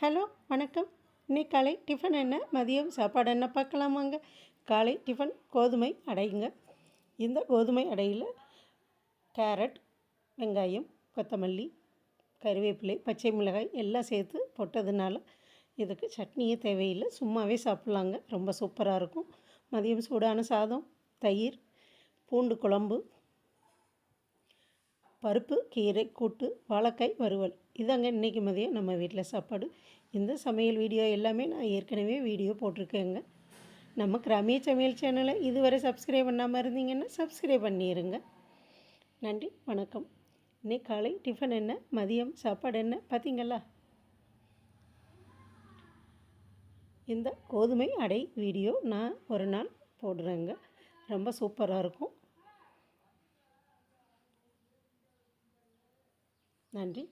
Hello வணக்கம். இன்னைக்கு காலை டிஃபன் என்ன, மதியம் சாப்பாடு என்ன பார்க்கலாமாங்க. காலை டிஃபன் கோதுமை அடைங்க. இந்த கோதுமை அடையில் கேரட், வெங்காயம், கொத்தமல்லி, கருவேப்பிலை, பச்சை மிளகாய் எல்லாம் சேர்த்து போட்டதுனால இதுக்கு சட்னியே தேவையில்லை, சும்மாவே சாப்பிட்லாங்க. ரொம்ப சூப்பராக இருக்கும். மதியம் சூடான சாதம், தயிர், பூண்டு குழம்பு, பருப்பு கீரை கூட்டு, வாழைக்காய் வறுவல், இதாங்க இன்றைக்கி மதியம் நம்ம வீட்டில் சாப்பாடு. இந்த சமையல் வீடியோ எல்லாமே நான் ஏற்கனவே வீடியோ போட்டிருக்கேங்க. நம்ம கிராமிய சமையல் சேனலை இதுவரை சப்ஸ்கிரைப் பண்ணாமல் இருந்தீங்கன்னா சப்ஸ்கிரைப் பண்ணிடுங்க. நன்றி, வணக்கம். இன்னைக்கு காலை டிஃபன் என்ன, மதியம் சாப்பாடு என்ன பார்த்தீங்களா? இந்த கோதுமை அடை வீடியோ நான் ஒரு நாள் போடுறேங்க. ரொம்ப சூப்பராக இருக்கும். நன்றி.